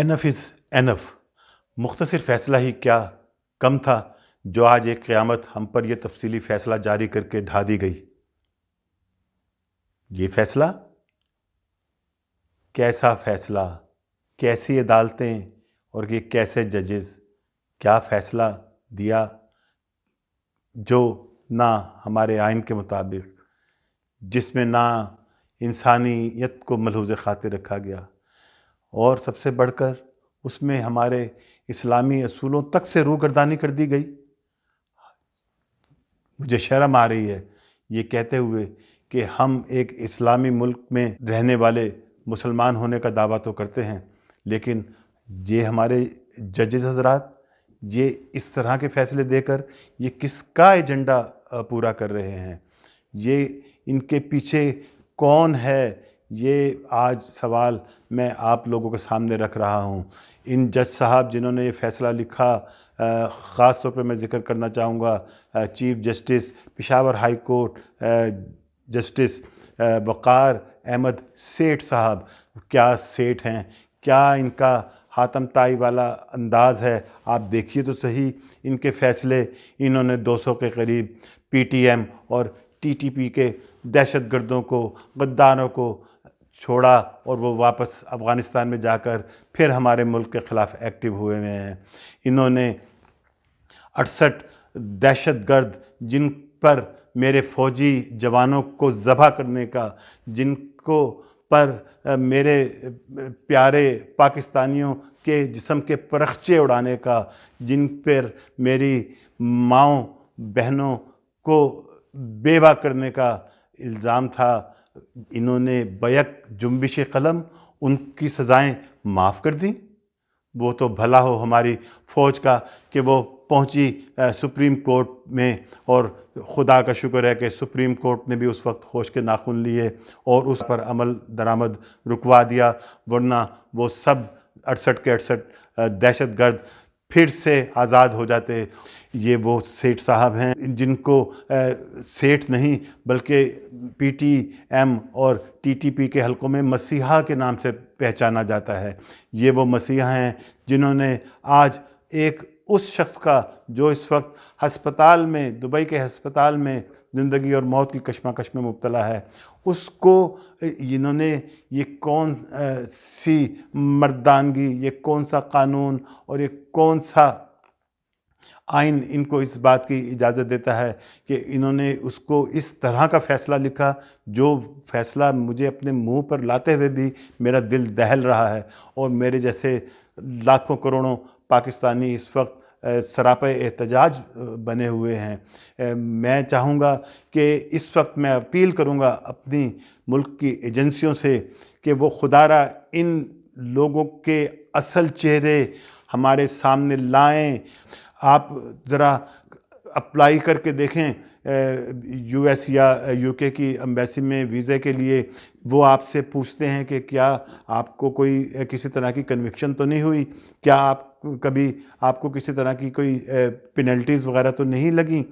انف از انف، مختصر فیصلہ ہی کیا کم تھا جو آج ایک قیامت ہم پر یہ تفصیلی فیصلہ جاری کر کے ڈھا دی گئی۔ یہ فیصلہ کیسا فیصلہ، کیسی عدالتیں اور یہ کیسے ججز کیا فیصلہ دیا جو نہ ہمارے آئین کے مطابق، جس میں نہ انسانیت کو ملحوظ خاطر رکھا گیا، اور سب سے بڑھ کر اس میں ہمارے اسلامی اصولوں تک سے روگردانی کر دی گئی۔ مجھے شرم آ رہی ہے یہ کہتے ہوئے کہ ہم ایک اسلامی ملک میں رہنے والے مسلمان ہونے کا دعویٰ تو کرتے ہیں، لیکن یہ ہمارے ججز حضرات یہ اس طرح کے فیصلے دے کر یہ کس کا ایجنڈا پورا کر رہے ہیں، یہ ان کے پیچھے کون ہے، یہ آج سوال میں آپ لوگوں کے سامنے رکھ رہا ہوں۔ ان جج صاحب جنہوں نے یہ فیصلہ لکھا، خاص طور پہ میں ذکر کرنا چاہوں گا chief justice Peshawar high court justice Waqar Ahmad Seth صاحب۔ کیا سیٹھ ہیں، کیا ان کا حاتم طائی والا انداز ہے، آپ دیکھیے تو صحیح ان کے فیصلے۔ انہوں نے 200 کے قریب پی ٹی ایم اور ٹی ٹی پی کے دہشت گردوں کو، غداروں کو چھوڑا اور وہ واپس افغانستان میں جا کر پھر ہمارے ملک کے خلاف ایکٹیو ہوئے ہیں۔ انہوں نے 68 دہشت گرد جن پر میرے فوجی جوانوں کو ذبح کرنے کا، جن کو پر میرے پیارے پاکستانیوں کے جسم کے پرخچے اڑانے کا، جن پر میری ماؤں بہنوں کو بیوہ کرنے کا الزام تھا، انہوں نے بیک جنبش قلم ان کی سزائیں معاف کر دیں۔ وہ تو بھلا ہو ہماری فوج کا کہ وہ پہنچی سپریم کورٹ میں، اور خدا کا شکر ہے کہ سپریم کورٹ نے بھی اس وقت ہوش کے ناخن لیے اور اس پر عمل درآمد رکوا دیا، ورنہ وہ سب 68 کے 68 دہشت گرد پھر سے آزاد ہو جاتے۔ یہ وہ سیٹھ صاحب ہیں جن کو سیٹھ نہیں بلکہ پی ٹی ایم اور ٹی ٹی پی کے حلقوں میں مسیحا کے نام سے پہچانا جاتا ہے۔ یہ وہ مسیحا ہیں جنہوں نے آج ایک اس شخص کا جو اس وقت ہسپتال میں، دبئی کے ہسپتال میں زندگی اور موت کی کشمکش میں مبتلا ہے، اس کو انہوں نے یہ کون سی مردانگی، یہ کون سا قانون اور یہ کون سا آئین ان کو اس بات کی اجازت دیتا ہے کہ انہوں نے اس کو اس طرح کا فیصلہ لکھا جو فیصلہ مجھے اپنے منہ پر لاتے ہوئے بھی میرا دل دہل رہا ہے، اور میرے جیسے لاکھوں کروڑوں پاکستانی اس وقت سراپے احتجاج بنے ہوئے ہیں۔ میں چاہوں گا کہ اس وقت میں اپیل کروں گا اپنی ملک کی ایجنسیوں سے کہ وہ خدارہ ان لوگوں کے اصل چہرے ہمارے سامنے لائیں۔ آپ ذرا اپلائی کر کے دیکھیں یو ایس یا یو کے کی ایمبیسی میں ویزے کے لیے، وہ آپ سے پوچھتے ہیں کہ کیا آپ کو کوئی کسی طرح کی کنوکشن تو نہیں ہوئی، کیا آپ کو کسی طرح کی کوئی پینلٹیز وغیرہ تو نہیں لگیں،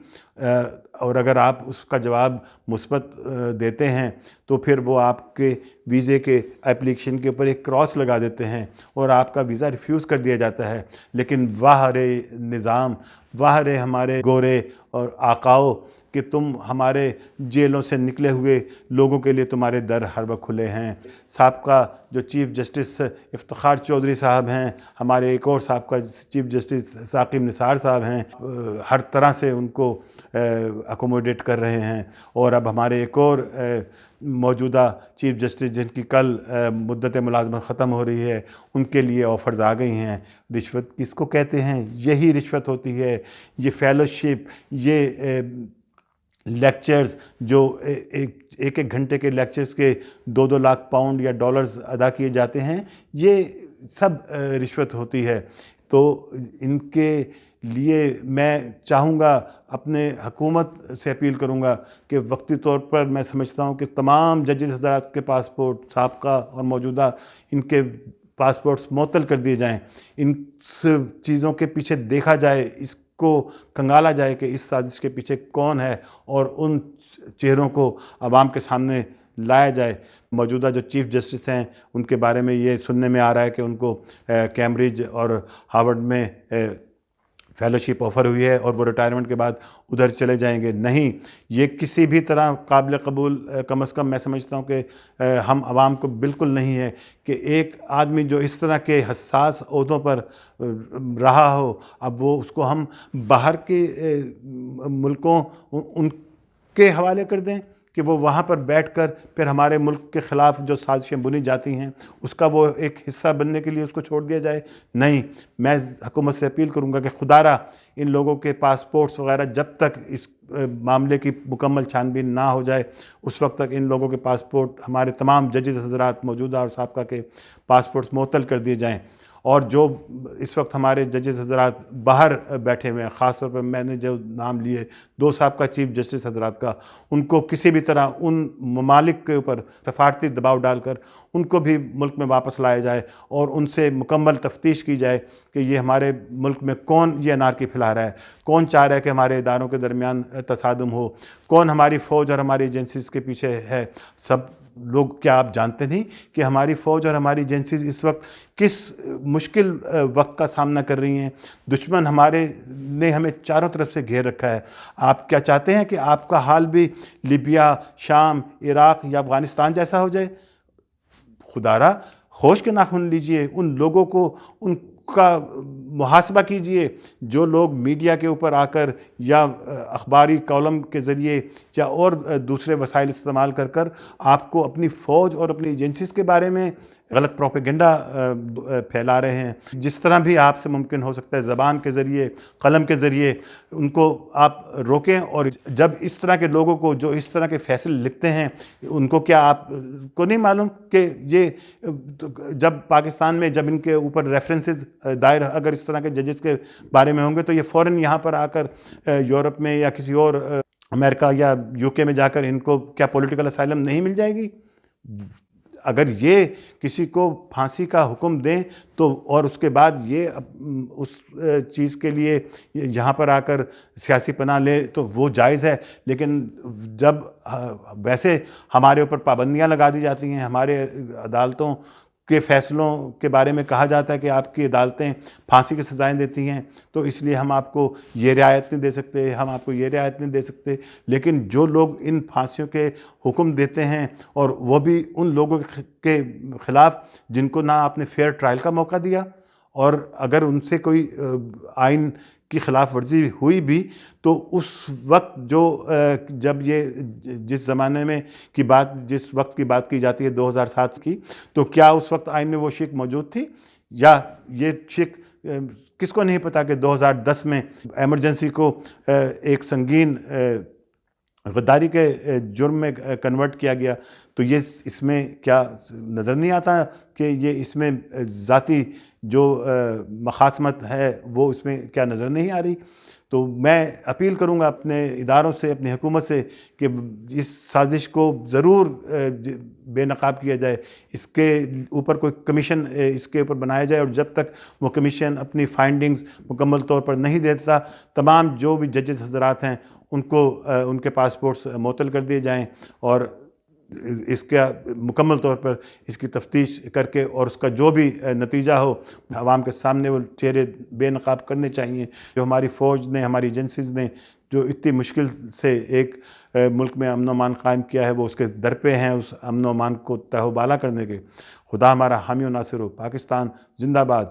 اور اگر آپ اس کا جواب مثبت دیتے ہیں تو پھر وہ آپ کے ویزے کے اپلیکیشن کے اوپر ایک کراس لگا دیتے ہیں اور آپ کا ویزا ریفیوز کر دیا جاتا ہے۔ لیکن واہ رے نظام، واہ رے ہمارے گورے اور آقاؤ کہ تم ہمارے جیلوں سے نکلے ہوئے لوگوں کے لیے تمہارے در ہر وقت کھلے ہیں۔ سابقہ جو چیف جسٹس افتخار چودھری صاحب ہیں، ہمارے ایک اور سابقہ چیف جسٹس ثاقب نثار صاحب ہیں، ہر طرح سے ان کو اکوموڈیٹ کر رہے ہیں، اور اب ہمارے ایک اور موجودہ چیف جسٹس جن کی کل مدت ملازمت ختم ہو رہی ہے، ان کے لیے آفرز آ گئی ہیں۔ رشوت کس کو کہتے ہیں؟ یہی رشوت ہوتی ہے۔ یہ فیلوشپ، یہ لیکچرز جو ایک گھنٹے کے لیکچرز کے 2 لاکھ پاؤنڈ یا ڈالرز ادا کیے جاتے ہیں، یہ سب رشوت ہوتی ہے۔ تو ان کے لیے میں چاہوں گا، اپنے حکومت سے اپیل کروں گا کہ وقتی طور پر میں سمجھتا ہوں کہ تمام ججز حضرات کے پاسپورٹ سابقہ اور موجودہ ان کے پاسپورٹس معطل کر دیے جائیں، ان چیزوں کے پیچھے دیکھا جائے، اس کو کنگالا جائے کہ اس سازش کے پیچھے کون ہے، اور ان چہروں کو عوام کے سامنے لایا جائے۔ موجودہ جو چیف جسٹس ہیں ان کے بارے میں یہ سننے میں آ رہا ہے کہ ان کو کیمبرج اور ہارورڈ میں فیلوشپ آفر ہوئی ہے اور وہ ریٹائرمنٹ کے بعد ادھر چلے جائیں گے۔ نہیں، یہ کسی بھی طرح قابل قبول کم از کم میں سمجھتا ہوں کہ ہم عوام کو بالکل نہیں ہے کہ ایک آدمی جو اس طرح کے حساس عہدوں پر رہا ہو، اب وہ اس کو ہم باہر کے ملکوں ان کے حوالے کر دیں کہ وہ وہاں پر بیٹھ کر پھر ہمارے ملک کے خلاف جو سازشیں بنی جاتی ہیں اس کا وہ ایک حصہ بننے کے لیے اس کو چھوڑ دیا جائے۔ نہیں، میں حکومت سے اپیل کروں گا کہ خدا را ان لوگوں کے پاسپورٹس وغیرہ جب تک اس معاملے کی مکمل چھان بین نہ ہو جائے اس وقت تک ان لوگوں کے پاسپورٹ، ہمارے تمام ججز حضرات موجودہ اور سابقہ کے پاسپورٹس معطل کر دیے جائیں۔ اور جو اس وقت ہمارے ججز حضرات باہر بیٹھے ہوئے ہیں، خاص طور پر میں نے جو نام لیے 2 سابقہ چیف جسٹس حضرات کا، ان کو کسی بھی طرح ان ممالک کے اوپر سفارتی دباؤ ڈال کر ان کو بھی ملک میں واپس لایا جائے اور ان سے مکمل تفتیش کی جائے کہ یہ ہمارے ملک میں کون یہ انارکی پھیلا رہا ہے، کون چاہ رہا ہے کہ ہمارے اداروں کے درمیان تصادم ہو، کون ہماری فوج اور ہماری ایجنسیز کے پیچھے ہے۔ سب لوگ، کیا آپ جانتے نہیں کہ ہماری فوج اور ہماری ایجنسیز اس وقت کس مشکل وقت کا سامنا کر رہی ہیں؟ دشمن ہمارے نے ہمیں چاروں طرف سے گھیر رکھا ہے۔ آپ کیا چاہتے ہیں کہ آپ کا حال بھی لیبیا، شام، عراق یا افغانستان جیسا ہو جائے؟ خدا را ہوش کے ناخن لیجئے، ان لوگوں کو ان کا محاسبہ کیجئے جو لوگ میڈیا کے اوپر آ کر یا اخباری کالم کے ذریعے یا اور دوسرے وسائل استعمال کر کر آپ کو اپنی فوج اور اپنی ایجنسیز کے بارے میں غلط پروپیگنڈا پھیلا رہے ہیں۔ جس طرح بھی آپ سے ممکن ہو سکتا ہے زبان کے ذریعے، قلم کے ذریعے ان کو آپ روکیں، اور جب اس طرح کے لوگوں کو جو اس طرح کے فیصلے لکھتے ہیں ان کو کیا آپ کو نہیں معلوم کہ یہ جب پاکستان میں جب ان کے اوپر ریفرنسز دائر اگر اس طرح کے ججز کے بارے میں ہوں گے تو یہ فوراً یہاں پر آ کر یورپ میں یا کسی اور امریکہ یا یو کے میں جا کر ان کو کیا پولیٹیکل اسائلم نہیں مل جائے گی؟ اگر یہ کسی کو پھانسی کا حکم دیں تو اور اس کے بعد یہ اس چیز کے لیے یہاں پر آ کر سیاسی پناہ لے تو وہ جائز ہے، لیکن جب ویسے ہمارے اوپر پابندیاں لگا دی جاتی ہیں، ہمارے عدالتوں کے فیصلوں کے بارے میں کہا جاتا ہے کہ آپ کی عدالتیں پھانسی کی سزائیں دیتی ہیں تو اس لیے ہم آپ کو یہ رعایت نہیں دے سکتے، ہم آپ کو یہ رعایت نہیں دے سکتے، لیکن جو لوگ ان پھانسیوں کے حکم دیتے ہیں اور وہ بھی ان لوگوں کے خلاف جن کو نہ آپ نے فیئر ٹرائل کا موقع دیا، اور اگر ان سے کوئی آئین کی خلاف ورزی ہوئی بھی تو اس وقت جب یہ جس زمانے میں کی بات جس وقت کی بات کی جاتی ہے 2007 کی، تو کیا اس وقت آئین میں وہ شک موجود تھی؟ یا یہ شک کس کو نہیں پتا کہ 2010 میں ایمرجنسی کو ایک سنگین غداری کے جرم میں کنورٹ کیا گیا؟ تو یہ اس میں کیا نظر نہیں آتا کہ یہ اس میں ذاتی جو مخاصمت ہے وہ اس میں کیا نظر نہیں آ رہی؟ تو میں اپیل کروں گا اپنے اداروں سے، اپنی حکومت سے کہ اس سازش کو ضرور بے نقاب کیا جائے، اس کے اوپر کوئی کمیشن اس کے اوپر بنایا جائے، اور جب تک وہ کمیشن اپنی فائنڈنگز مکمل طور پر نہیں دیتا تمام جو بھی ججز حضرات ہیں ان کو ان کے پاسپورٹس معطل کر دیے جائیں، اور اس کا مکمل طور پر اس کی تفتیش کر کے اور اس کا جو بھی نتیجہ ہو عوام کے سامنے وہ چہرے بے نقاب کرنے چاہیے۔ جو ہماری فوج نے، ہماری ایجنسیز نے جو اتنی مشکل سے ایک ملک میں امن و امان قائم کیا ہے وہ اس کے در پہ ہیں اس امن و امان کو تہ و بالا کرنے کے۔ خدا ہمارا حامی و ناصر ہو۔ پاکستان زندہ باد۔